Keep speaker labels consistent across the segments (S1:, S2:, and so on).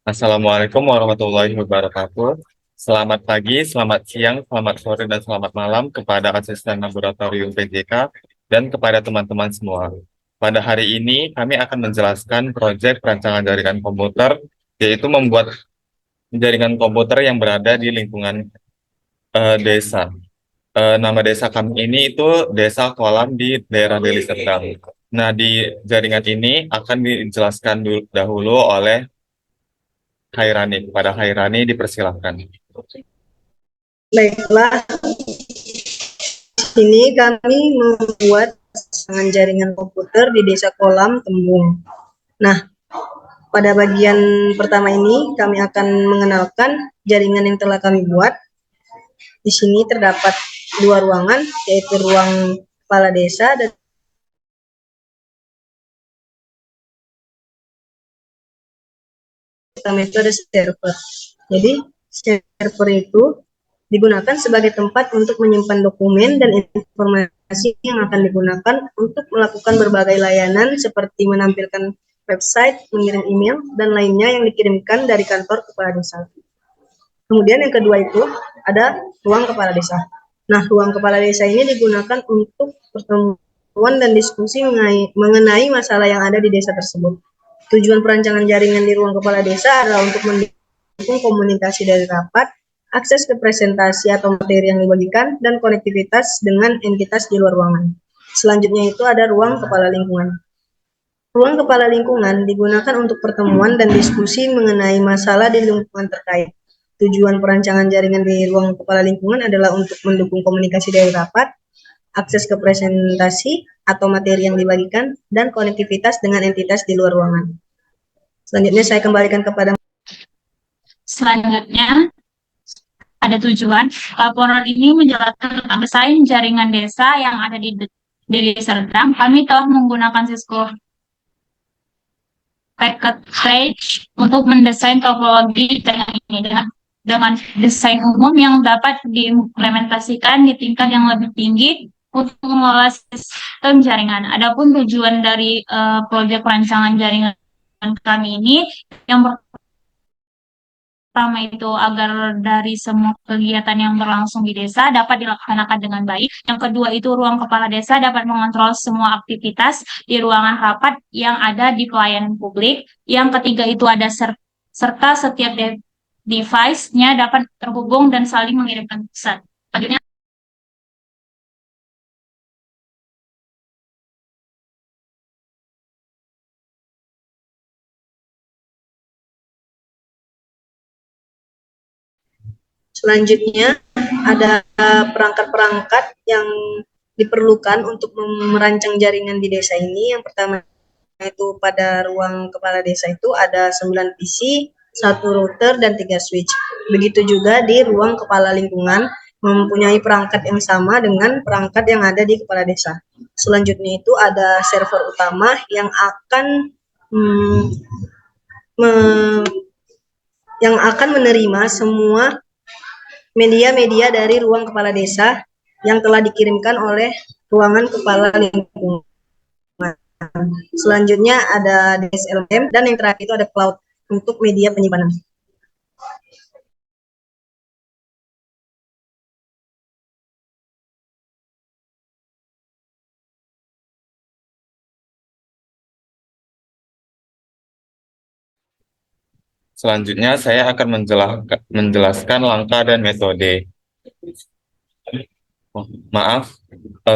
S1: Assalamualaikum warahmatullahi wabarakatuh. Selamat pagi, selamat siang, selamat sore, dan selamat malam kepada asisten laboratorium PJK dan kepada teman-teman semua. Pada hari ini, kami akan menjelaskan proyek perancangan jaringan komputer, yaitu membuat jaringan komputer yang berada di lingkungan desa. Nama desa kami ini itu Desa Kolam di daerah Deli Serdang. Nah, di jaringan ini akan dijelaskan dahulu oleh Hairani. Kepada Hairani dipersilahkan.
S2: Baiklah, ini kami membuat pasangan jaringan komputer di Desa Kolam Tembung. Nah, pada bagian pertama ini kami akan mengenalkan jaringan yang telah kami buat. Di sini terdapat dua ruangan, yaitu ruang kepala desa dan pertama itu ada server. Jadi, server itu digunakan sebagai tempat untuk menyimpan dokumen dan informasi yang akan digunakan untuk melakukan berbagai layanan seperti menampilkan website, mengirim email, dan lainnya yang dikirimkan dari kantor kepala desa. Kemudian yang kedua itu ada ruang kepala desa. Nah, ruang kepala desa ini digunakan untuk pertemuan dan diskusi mengenai masalah yang ada di desa tersebut. Tujuan perancangan jaringan di ruang kepala desa adalah untuk mendukung komunikasi dari rapat, akses ke presentasi atau materi yang dibagikan, dan konektivitas dengan entitas di luar ruangan. Selanjutnya itu ada ruang kepala lingkungan. Ruang kepala lingkungan digunakan untuk pertemuan dan diskusi mengenai masalah di lingkungan terkait. Tujuan perancangan jaringan di ruang kepala lingkungan adalah untuk mendukung komunikasi dari rapat, akses ke presentasi atau materi yang dibagikan, dan konektivitas dengan entitas di luar ruangan. Selanjutnya saya kembalikan kepada
S3: Selanjutnya, ada tujuan. Laporan ini menjelaskan tentang desain jaringan desa yang ada di Deli Serdang. Kami telah menggunakan Cisco Packet Trace untuk mendesain topologi jaringan ini dengan desain umum yang dapat diimplementasikan di tingkat yang lebih tinggi untuk mengelola sistem jaringan. Adapun tujuan dari proyek perancangan jaringan kami ini, yang pertama itu agar dari semua kegiatan yang berlangsung di desa dapat dilaksanakan dengan baik. Yang kedua itu ruang kepala desa dapat mengontrol semua aktivitas di ruangan rapat yang ada di pelayanan publik. Yang ketiga itu ada serta setiap device-nya dapat terhubung dan saling mengirimkan pesan. Selanjutnya,
S2: selanjutnya ada perangkat-perangkat yang diperlukan untuk merancang jaringan di desa ini. Yang pertama itu pada ruang kepala desa itu ada 9 PC, 1 router, dan 3 switch. Begitu juga di ruang kepala lingkungan mempunyai perangkat yang sama dengan perangkat yang ada di kepala desa. Selanjutnya itu ada server utama yang akan menerima semua media-media dari ruang kepala desa yang telah dikirimkan oleh ruangan kepala lingkungan. Selanjutnya ada DSLM, dan yang terakhir itu ada cloud untuk media penyimpanan.
S1: Selanjutnya, saya akan menjelaskan langkah dan metode. Maaf,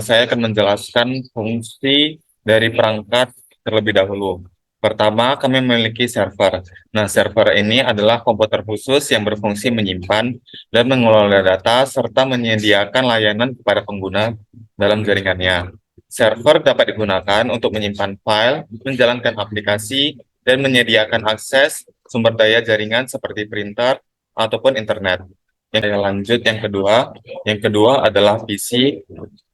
S1: saya akan menjelaskan fungsi dari perangkat terlebih dahulu. Pertama, kami memiliki server. Nah, server ini adalah komputer khusus yang berfungsi menyimpan dan mengelola data serta menyediakan layanan kepada pengguna dalam jaringannya. Server dapat digunakan untuk menyimpan file, menjalankan aplikasi, dan menyediakan akses sumber daya jaringan seperti printer ataupun internet. Yang kedua adalah PC.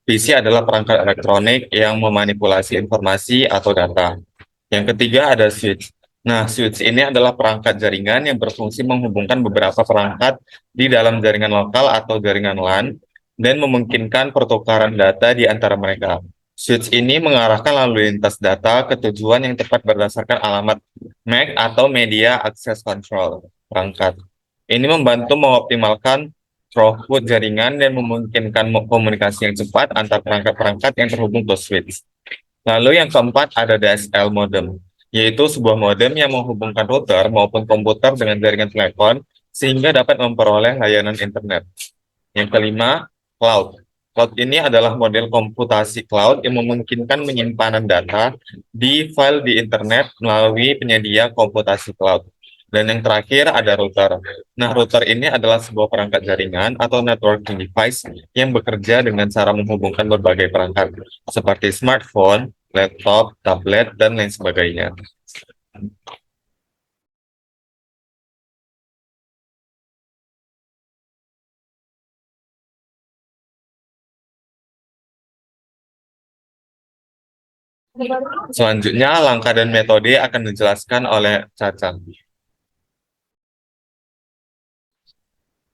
S1: PC adalah perangkat elektronik yang memanipulasi informasi atau data. Yang ketiga ada switch. Nah, switch ini adalah perangkat jaringan yang berfungsi menghubungkan beberapa perangkat di dalam jaringan lokal atau jaringan LAN dan memungkinkan pertukaran data di antara mereka. Switch ini mengarahkan lalu lintas data ke tujuan yang tepat berdasarkan alamat MAC atau Media Access Control perangkat. Ini membantu mengoptimalkan throughput jaringan dan memungkinkan komunikasi yang cepat antar perangkat-perangkat yang terhubung ke switch. Lalu yang keempat ada DSL modem, yaitu sebuah modem yang menghubungkan router maupun komputer dengan jaringan telepon sehingga dapat memperoleh layanan internet. Yang kelima, cloud. Cloud ini adalah model komputasi cloud yang memungkinkan penyimpanan data di file di internet melalui penyedia komputasi cloud. Dan yang terakhir ada router. Nah, router ini adalah sebuah perangkat jaringan atau networking device yang bekerja dengan cara menghubungkan berbagai perangkat, seperti smartphone, laptop, tablet, dan lain sebagainya. Selanjutnya, langkah dan metode akan dijelaskan oleh Caca.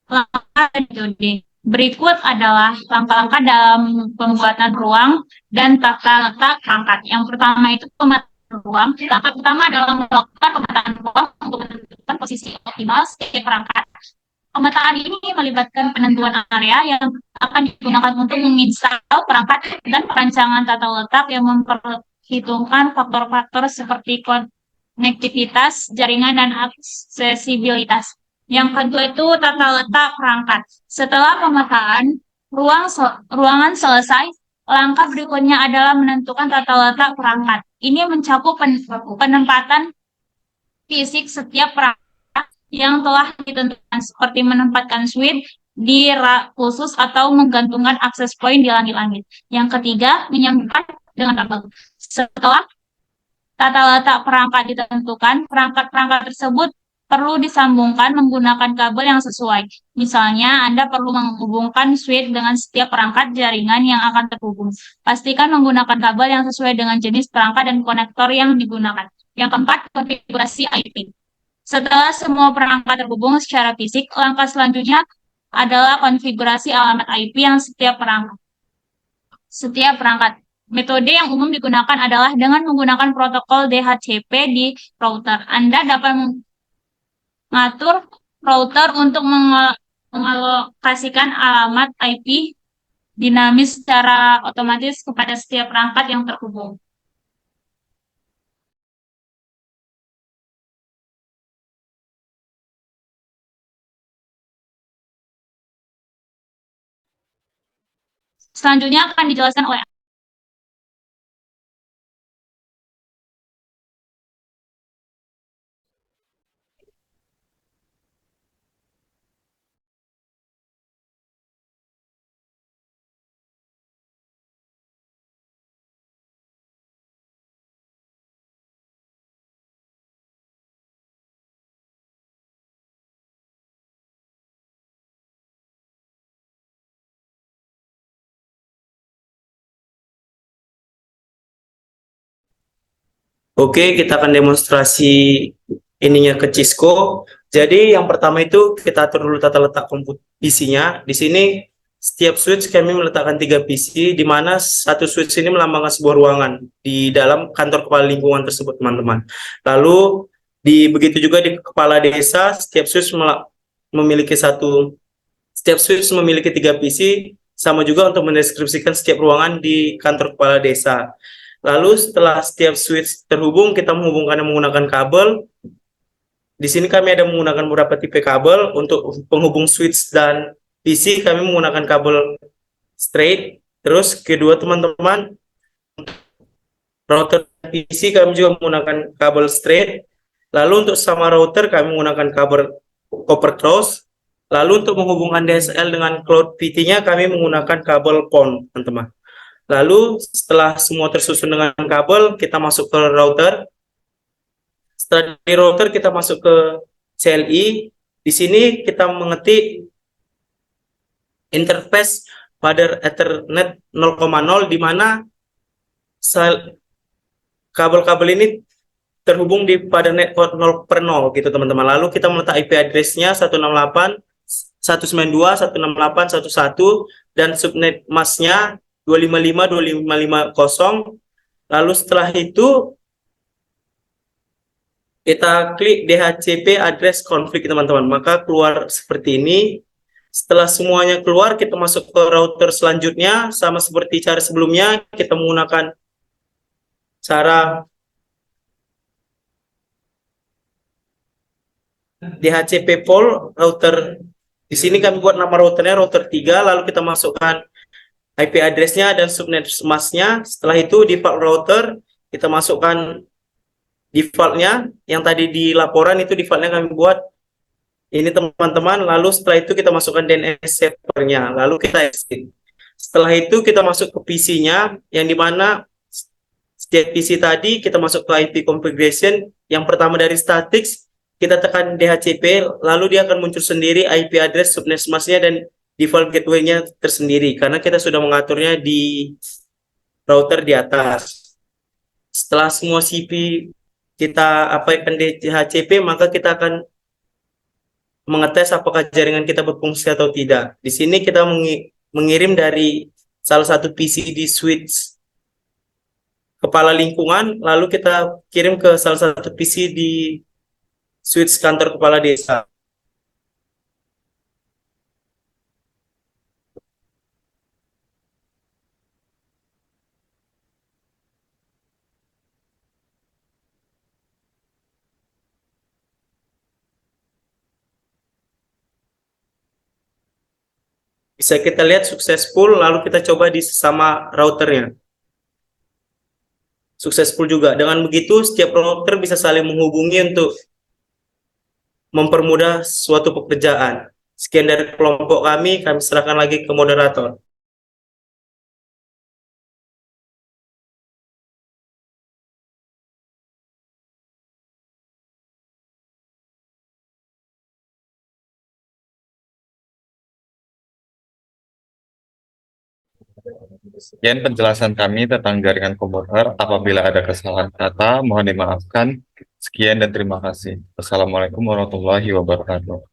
S3: Langkah metode. Berikut adalah langkah-langkah dalam pembuatan ruang dan tata letak perangkat. Yang pertama itu pemetaan ruang. Langkah pertama adalah melakukan pemetaan ruang untuk menentukan posisi optimal setiap perangkat. Pemetaan ini melibatkan penentuan area yang akan digunakan untuk menginstal perangkat dan perancangan tata letak yang memperhitungkan faktor-faktor seperti konektivitas, jaringan, dan aksesibilitas. Yang kedua itu tata letak perangkat. Setelah pemetaan ruangan selesai, langkah berikutnya adalah menentukan tata letak perangkat. Ini mencakup penempatan fisik setiap perangkat yang telah ditentukan, seperti menempatkan switch di rak khusus atau menggantungkan akses point di langit-langit. Yang ketiga, menyambungkan dengan kabel. Setelah tata letak perangkat ditentukan, perangkat-perangkat tersebut perlu disambungkan menggunakan kabel yang sesuai. Misalnya, Anda perlu menghubungkan switch dengan setiap perangkat jaringan yang akan terhubung. Pastikan menggunakan kabel yang sesuai dengan jenis perangkat dan konektor yang digunakan. Yang keempat, konfigurasi IP. Setelah semua perangkat terhubung secara fisik, langkah selanjutnya adalah konfigurasi alamat IP yang setiap perangkat. Metode yang umum digunakan adalah dengan menggunakan protokol DHCP di router. Anda dapat mengatur router untuk mengalokasikan alamat IP dinamis secara otomatis kepada setiap perangkat yang terhubung. Selanjutnya akan dijelaskan oleh
S4: Oke, kita akan demonstrasi ininya ke Cisco. Jadi yang pertama itu kita atur dulu tata letak PC-nya. Di sini setiap switch kami meletakkan 3 PC, di mana satu switch ini melambangkan sebuah ruangan di dalam kantor kepala lingkungan tersebut, teman-teman. Lalu begitu juga di kepala desa, setiap switch memiliki 3 PC, sama juga untuk mendeskripsikan setiap ruangan di kantor kepala desa. Lalu setelah setiap switch terhubung, kita menghubungkannya menggunakan kabel. Di sini kami ada menggunakan beberapa tipe kabel. Untuk penghubung switch dan PC, kami menggunakan kabel straight. Terus kedua teman-teman, router PC kami juga menggunakan kabel straight. Lalu untuk sama router kami menggunakan kabel copper cross. Lalu untuk menghubungkan DSL dengan cloud PT-nya kami menggunakan kabel PON, teman-teman. Lalu setelah semua tersusun dengan kabel, kita masuk ke router. Setelah di router kita masuk ke CLI. Di sini kita mengetik interface pada Ethernet 0,0, di mana kabel-kabel ini terhubung di pada network 0/0 gitu, teman-teman. Lalu kita meletak IP address-nya 168.192.168.1.1 dan subnet mask-nya 255.2550. Lalu setelah itu kita klik DHCP address konflik teman-teman, maka keluar seperti ini. Setelah semuanya keluar, kita masuk ke router selanjutnya, sama seperti cara sebelumnya, kita menggunakan cara DHCP pool router. Di sini kami buat nama routernya router 3, lalu kita masukkan IP address-nya dan subnet mask-nya. Setelah itu default router, kita masukkan default-nya, yang tadi di laporan itu default-nya kami buat ini teman-teman. Lalu setelah itu kita masukkan DNS server-nya, lalu kita exit. Setelah itu kita masuk ke PC-nya, yang dimana setiap PC tadi kita masuk ke IP configuration. Yang pertama dari statics, kita tekan DHCP, lalu dia akan muncul sendiri IP address, subnet mask-nya, dan default gateway-nya tersendiri, karena kita sudah mengaturnya di router di atas. Setelah semua CP kita apaikan di DHCP, maka kita akan mengetes apakah jaringan kita berfungsi atau tidak. Di sini kita mengirim dari salah satu PC di switch kepala lingkungan, lalu kita kirim ke salah satu PC di switch kantor kepala desa. Bisa kita lihat successful, lalu kita coba di sama routernya. Successful juga. Dengan begitu, setiap router bisa saling menghubungi untuk mempermudah suatu pekerjaan. Sekian dari kelompok kami serahkan lagi ke moderator.
S1: Sekian penjelasan kami tentang jaringan komputer. Apabila ada kesalahan kata, mohon dimaafkan. Sekian dan terima kasih. Wassalamualaikum warahmatullahi wabarakatuh.